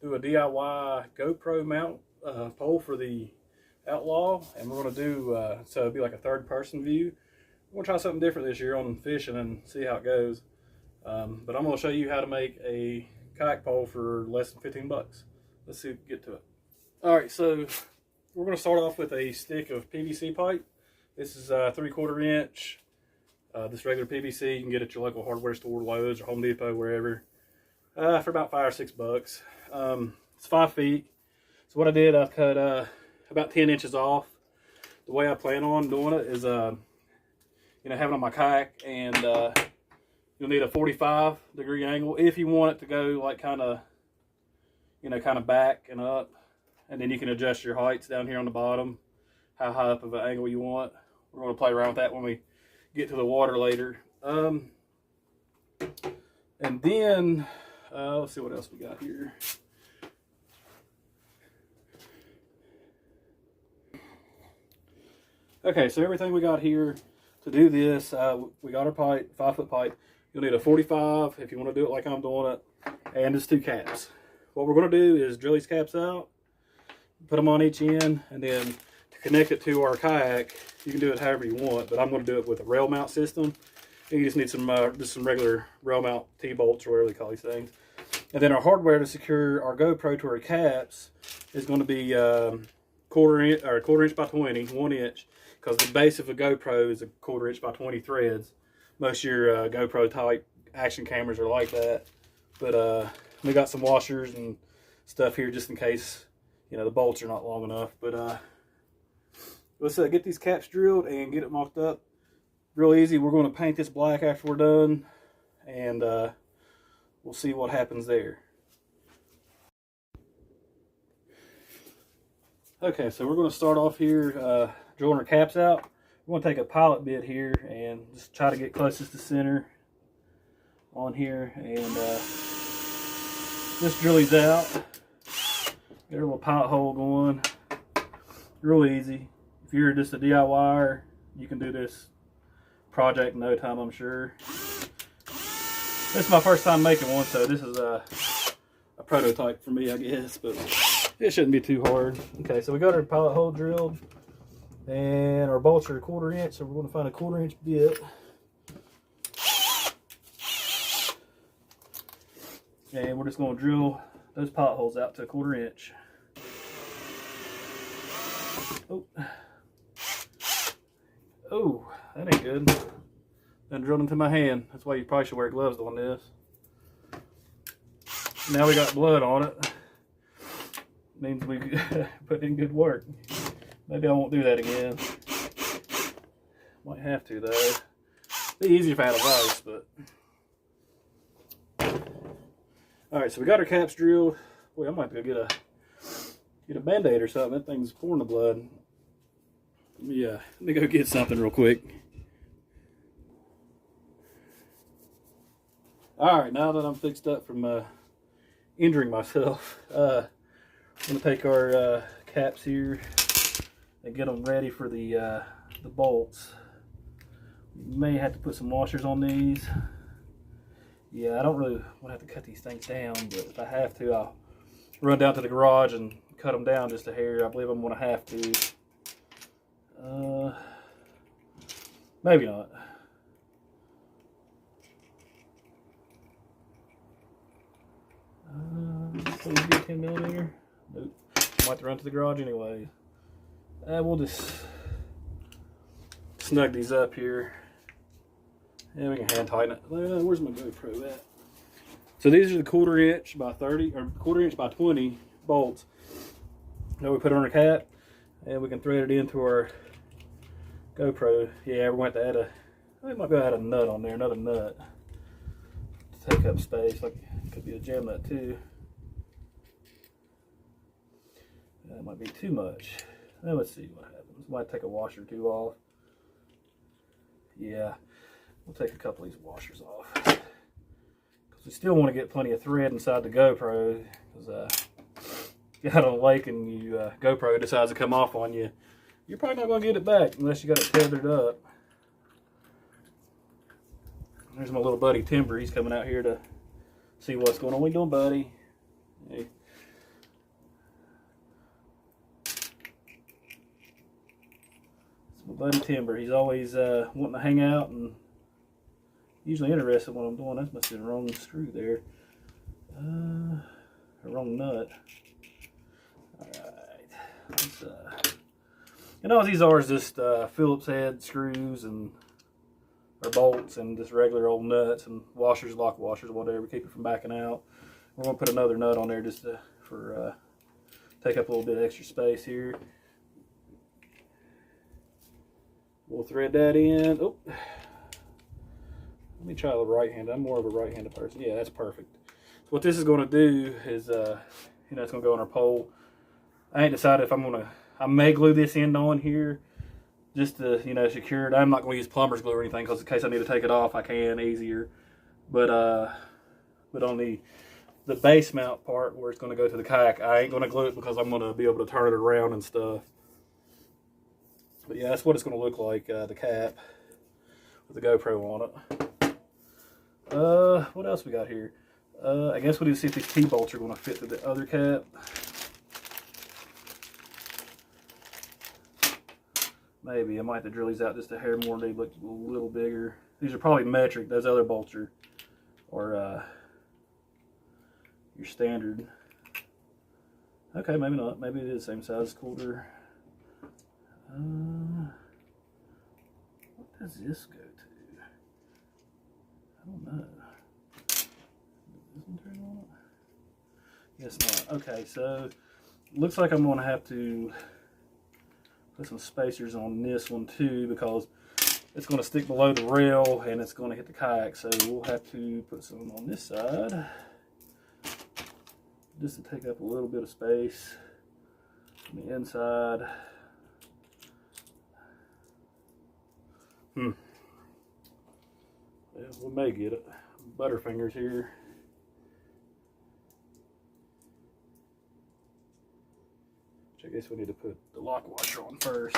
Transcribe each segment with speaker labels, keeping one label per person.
Speaker 1: do a DIY GoPro mount pole for the Outlaw, and we're going to do, so it'll be like a third person view. We're going to try something different this year on fishing and see how it goes. But I'm going to show you how to make a kayak pole for less than 15 bucks. Let's see if we can get to it. Alright, so we're going to start off with a stick of PVC pipe. This is 3/4 inch. This regular PVC you can get at your local hardware store, Lowe's or Home Depot, wherever, for about $5 or $6. It's 5 feet. So what I did, I cut about 10 inches off. The way I plan on doing it is, having on my kayak, and you'll need a 45-degree angle if you want it to go like kind of back and up, and then you can adjust your heights down here on the bottom, how high up of an angle you want. We're going to play around with that when we get to the water later. And then let's see what else we got here. Okay, so everything we got here to do this, we got our pipe, 5-foot pipe. You'll need a 45 if you want to do it like I'm doing it, and just 2 caps. What we're going to do is drill these caps out, put them on each end, and then to connect it to our kayak, you can do it however you want, but I'm going to do it with a rail mount system. You just need some regular rail mount T-bolts or whatever they call these things. And then our hardware to secure our GoPro to our caps is going to be 1/4 inch by 20, 1 inch, because the base of a GoPro is 1/4 inch by 20 threads. Most of your GoPro type action cameras are like that, but we got some washers and stuff here just in case the bolts are not long enough. But let's get these caps drilled and get it mocked up. Real easy. We're going to paint this black after we're done, and we'll see what happens there. Okay, so we're going to start off here drilling our caps out. We're going to take a pilot bit here and just try to get closest to center on here, and just drill these out. Get a little pilot hole going. Real easy. If you're just a DIYer, you can do this project in no time, I'm sure. This is my first time making one, so this is a prototype for me, I guess, but it shouldn't be too hard. Okay, so we got our pilot hole drilled, and our bolts are 1/4 inch, so we're going to find a 1/4 inch bit. And we're just going to drill those pilot holes out to 1/4 inch. Oh, that ain't good. Done drilled into my hand. That's why you probably should wear gloves on this. Now we got blood on it. Means we put in good work. Maybe I won't do that again. Might have to though. Be easier if I had a vise, but. Alright, so we got our caps drilled. Boy, I might go get a Band-Aid or something. That thing's pouring the blood. Let me go get something real quick. Alright, now that I'm fixed up from injuring myself, I'm going to take our caps here and get them ready for the bolts. You may have to put some washers on these. Yeah, I don't really want to have to cut these things down, but if I have to, I'll run down to the garage and cut them down just a hair. I believe I'm going to have to. Maybe not. Please be 10mm. Nope. Might have to run to the garage anyway. We'll just snug these up here. Yeah, we can hand tighten it. Where's my GoPro at? So these are the 1/4 inch by 30, or 1/4 inch by 20 bolts. Now we put it on our cap, and we can thread it into our GoPro. Yeah, we're going to have to add I might be able to add a nut on there, another nut to take up space. Like it could be a jam nut too. That might be too much. Now let's see what happens. Might take a washer or two off. Yeah, we'll take a couple of these washers off because we still want to get plenty of thread inside the GoPro. Because you're out on a lake and you GoPro decides to come off on you, you're probably not going to get it back unless you got it tethered up. There's my little buddy Timber. He's coming out here to see what's going on. What you doing, buddy? Hey. buddy Timber. He's always wanting to hang out and usually interested in what I'm doing. That must be the wrong screw there. The wrong nut. Alright. And all these are is just Phillips head screws and or bolts and just regular old nuts and washers, lock washers, whatever, keep it from backing out. We're going to put another nut on there just for take up a little bit of extra space here. We'll thread that in. Oh, let me try the right hand. I'm more of a right-handed person. Yeah, that's perfect. So what this is going to do is, you know, it's going to go on our pole. I ain't decided if I'm going to. I may glue this end on here just to, you know, secure it. I'm not going to use plumber's glue or anything because in case I need to take it off, I can easier. But on the base mount part where it's going to go to the kayak, I ain't going to glue it because I'm going to be able to turn it around and stuff. But yeah, that's what it's going to look like, the cap with the GoPro on it. What else we got here? I guess we need to see if these T-bolts are going to fit to the other cap. Maybe. I might have to drill these out just a hair more. They look a little bigger. These are probably metric. Those other bolts are your standard. Okay, maybe not. Maybe it is the same size, quarter. What does this go to? I don't know. Does this one turn on? Guess not. Okay, so looks like I'm going to have to put some spacers on this one too because it's going to stick below the rail and it's going to hit the kayak. So we'll have to put some on this side just to take up a little bit of space on the inside. Yeah, we may get it. Butterfingers here. Which I guess we need to put the lock washer on first.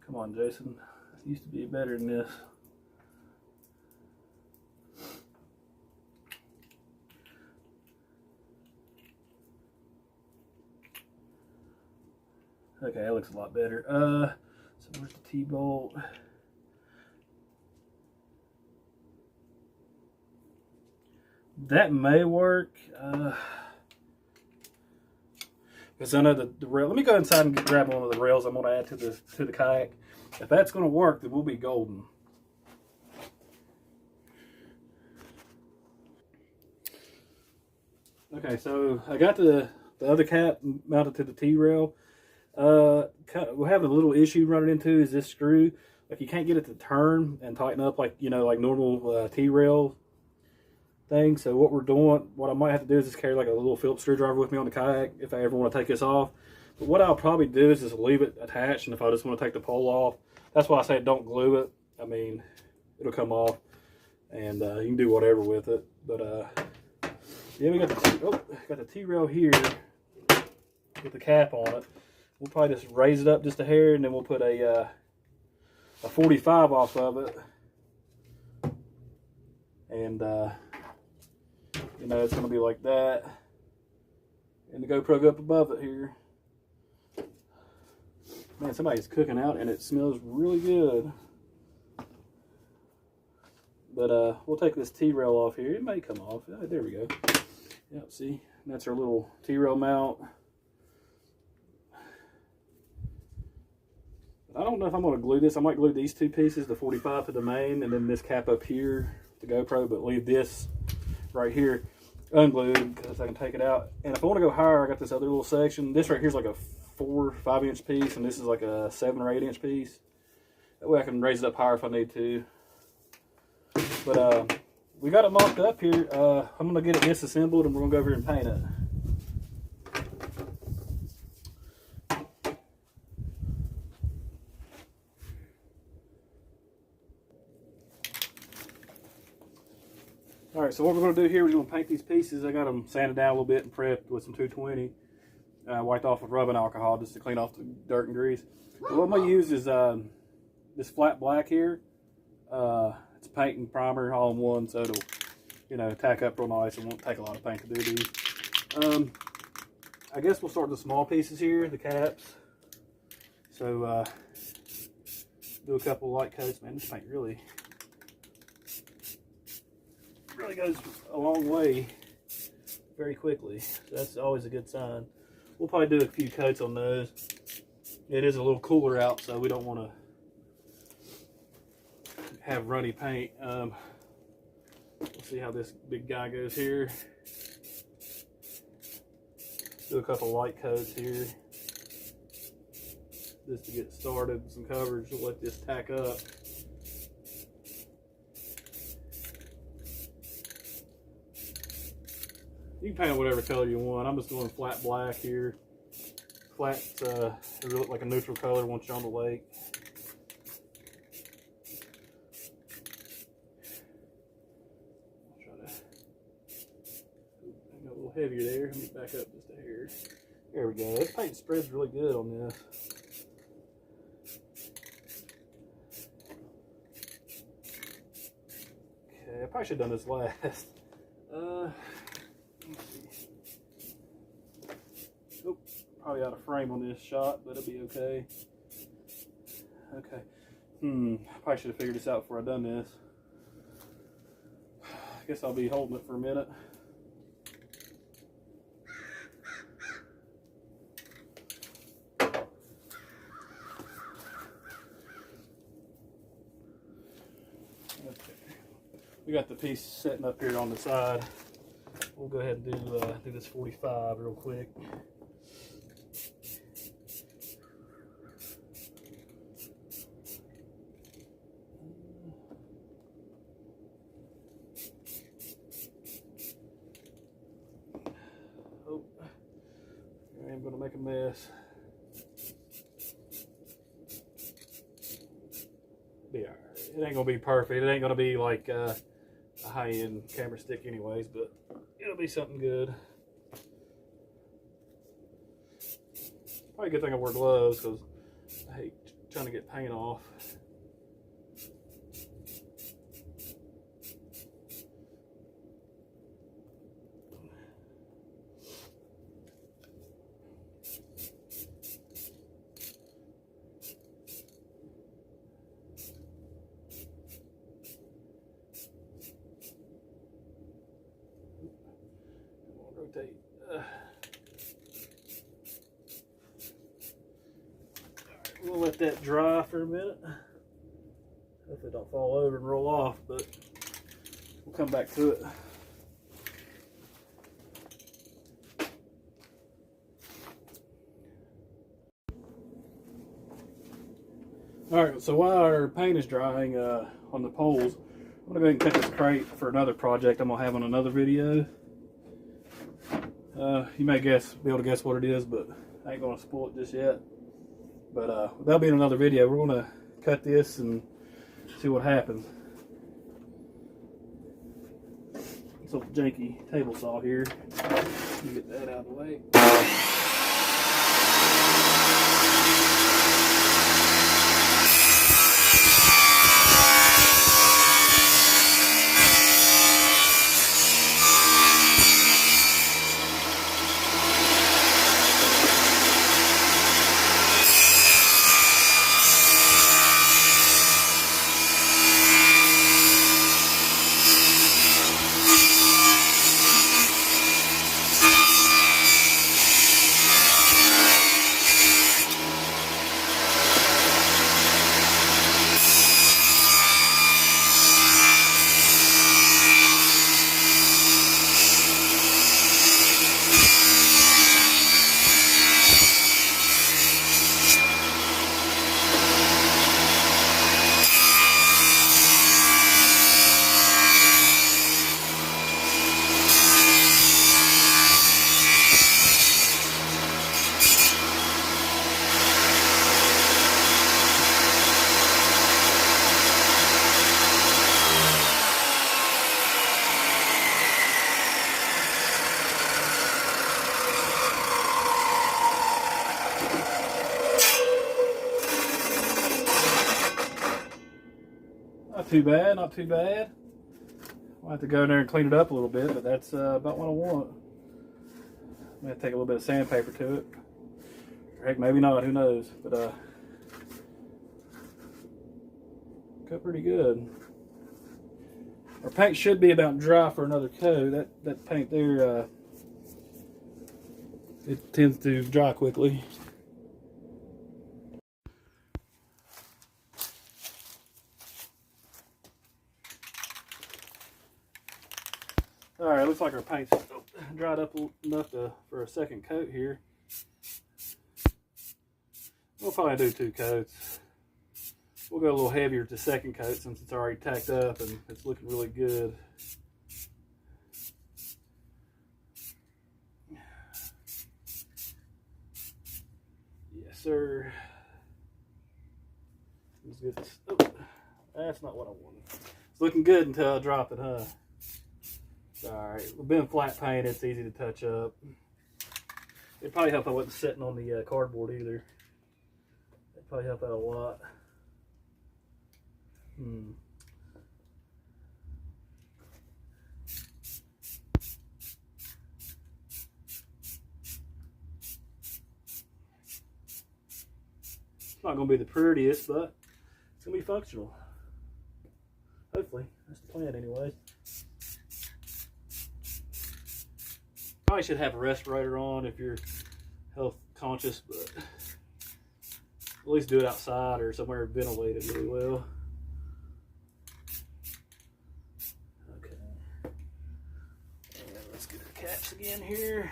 Speaker 1: Come on, Jason. It used to be better than this. Okay, that looks a lot better. So where's the T-bolt? That may work. Because I know the rail. Let me go inside and grab one of the rails I'm going to add to the kayak. If that's going to work, then we'll be golden. Okay, so I got the other cap mounted to the T-rail. We're having a little issue running into is this screw. Like you can't get it to turn and tighten up like, you know, like normal T-rail thing. So what I might have to do is just carry like a little Phillips screwdriver with me on the kayak if I ever want to take this off. But what I'll probably do is just leave it attached, and if I just want to take the pole off, that's why I say don't glue it. I mean, it'll come off, and you can do whatever with it. But yeah, we got the T-rail here with the cap on it. We'll probably just raise it up just a hair, and then we'll put a 45 off of it, and you know, it's going to be like that, and the GoPro go up above it here. Man, somebody's cooking out, and it smells really good. But we'll take this T-rail off here. It may come off. There we go. Yep, see, and that's our little T-rail mount. I don't know if I'm going to glue this. I might glue these two pieces, the 45 to the main, and then this cap up here, the GoPro, but leave this right here unglued because I can take it out. And if I want to go higher, I got this other little section. This right here is like a 4 or 5 inch piece, and this is like a 7 or 8 inch piece. That way I can raise it up higher if I need to. But we got it mocked up here. I'm going to get it disassembled, and we're going to go over here and paint it. Alright, so what we're going to do here, we're going to paint these pieces. I got them sanded down a little bit and prepped with some 220. Wiped off with rubbing alcohol just to clean off the dirt and grease. But what I'm going to use is this flat black here. It's paint and primer all in one, so it'll, you know, tack up real nice and won't take a lot of paint to do these. I guess we'll start with the small pieces here, the caps. So do a couple light coats. Man, this paint really goes a long way very quickly. So that's always a good sign. We'll probably do a few coats on those. It is a little cooler out, so we don't want to have runny paint. Let's see how this big guy goes here. Do a couple light coats here just to get started. Some coverage. We'll let this tack up. You can paint whatever color you want. I'm just doing flat black here. Flat, it look like a neutral color once you're on the lake. I'll try to go a little heavier there. Let me back up just a hair. There we go. This paint spreads really good on this. Okay, I probably should have done this last. Let's see. Oh, probably out of frame on this shot, but it'll be okay. Okay. Probably should have figured this out before I done this. I guess I'll be holding it for a minute. Okay. We got the piece setting up here on the side. We'll go ahead and do this 45 real quick. Oh, I am going to make a mess. Be all right. It ain't going to be perfect. It ain't going to be like a high-end camera stick anyways, but it'll be something good. Probably a good thing I wear gloves because I hate trying to get paint off. Rotate. We'll let that dry for a minute. Hopefully it don't fall over and roll off, but we'll come back to it. Alright, so while our paint is drying on the poles, I'm going to go ahead and cut this crate for another project I'm going to have on another video. You may be able to guess what it is, but I ain't going to spoil it just yet. But that'll be in another video. We're going to cut this and see what happens. This little janky table saw here. Let me get that out of the way. Not too bad, not too bad. I'll have to go in there and clean it up a little bit, but that's about what I want. I'm going to take a little bit of sandpaper to it. Or heck, maybe not, who knows. But cut pretty good. Our paint should be about dry for another coat. That paint there, it tends to dry quickly. Alright, looks like our paint's dried up enough for a second coat here. We'll probably do 2 coats. We'll go a little heavier to second coat since it's already tacked up and it's looking really good. Yes, sir. Let's get this. Oh, that's not what I wanted. It's looking good until I drop it, huh? Alright, we've been flat paint, it's easy to touch up. It'd probably help if I wasn't sitting on the cardboard either. It'd probably help out a lot. It's not going to be the prettiest, but it's going to be functional. Hopefully. That's the plan anyway. Probably should have a respirator on if you're health conscious, but at least do it outside or somewhere ventilated really well. Okay. And let's get our caps again here.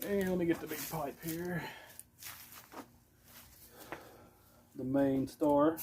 Speaker 1: And let me get the big pipe here. The main star.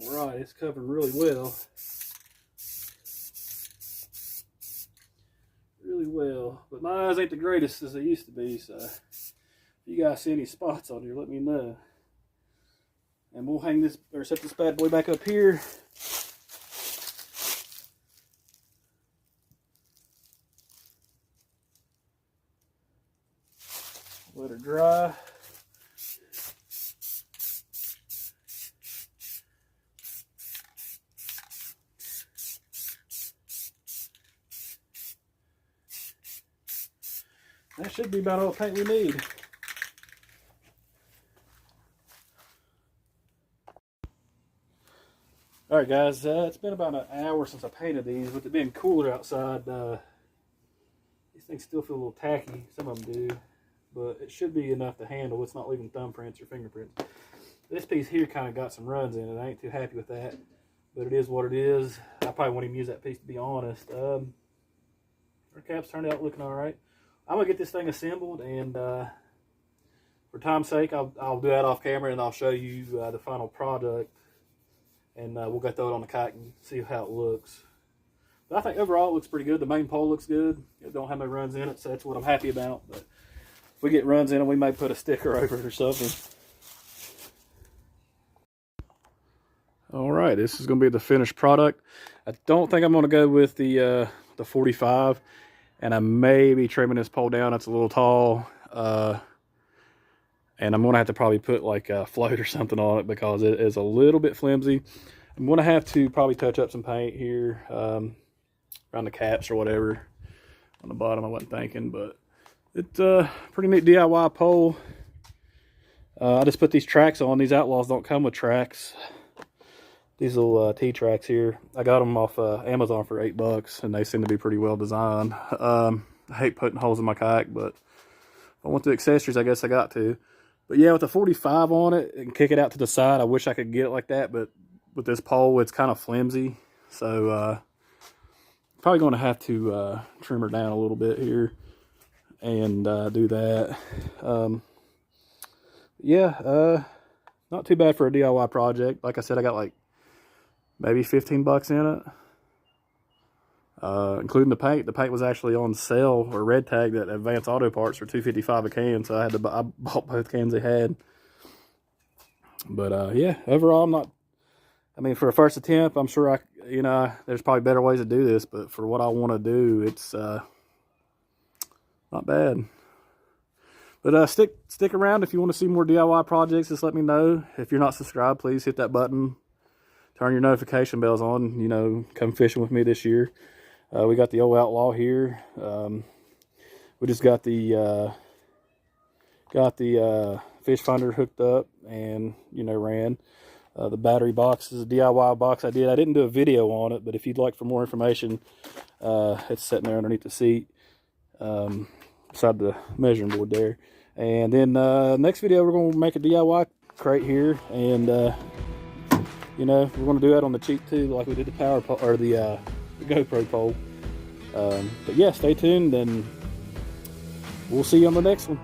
Speaker 1: Alright, it's covering really well. Really well. But my eyes ain't the greatest as they used to be, so if you guys see any spots on here, let me know. And we'll hang this, or set this bad boy back up here. Let her dry. That should be about all the paint we need. Alright guys, it's been about an hour since I painted these. With it being cooler outside, these things still feel a little tacky. Some of them do. But it should be enough to handle. It's not leaving thumbprints or fingerprints. This piece here kind of got some runs in it. I ain't too happy with that. But it is what it is. I probably won't even use that piece, to be honest. Our caps turned out looking alright. I'm going to get this thing assembled, and for time's sake, I'll do that off camera, and I'll show you the final product. And we'll go throw it on the kayak and see how it looks. But I think overall it looks pretty good. The main pole looks good. It don't have no runs in it, so that's what I'm happy about. But if we get runs in it, we may put a sticker over it or something. Alright, this is going to be the finished product. I don't think I'm going to go with the 45. And I may be trimming this pole down. It's a little tall. And I'm going to have to probably put like a float or something on it because it is a little bit flimsy. I'm going to have to probably touch up some paint here around the caps or whatever. On the bottom, I wasn't thinking, but it's a pretty neat DIY pole. I just put these tracks on. These Outlaws don't come with tracks. These little T-tracks here. I got them off Amazon for $8, and they seem to be pretty well designed. I hate putting holes in my kayak, but if I want the accessories, I guess I got to. But yeah, with the 45 on it and kick it out to the side, I wish I could get it like that, but with this pole, it's kind of flimsy. So probably going to have to trim her down a little bit here. and do that. Yeah, not too bad for a DIY project. Like I said, I got like maybe 15 bucks in it, including the paint. The paint was actually on sale or red tag at Advance Auto Parts for $2.55 a can, so I bought both cans they had. But yeah, overall, I mean, for a first attempt, I'm sure there's probably better ways to do this, but for what I want to do, it's not bad. But stick around if you want to see more DIY projects. Just let me know. If you're not subscribed, please hit that button. Turn your notification bells on. You know, come fishing with me this year. We got the old Outlaw here. We just got the fish finder hooked up and ran. The battery box is a DIY box I did. I didn't do a video on it, but if you'd like for more information, it's sitting there underneath the seat, beside the measuring board there. And then next video we're going to make a DIY crate here, and we're going to do that on the cheap too, like we did the power pole or the GoPro pole. But yeah, stay tuned, and we'll see you on the next one.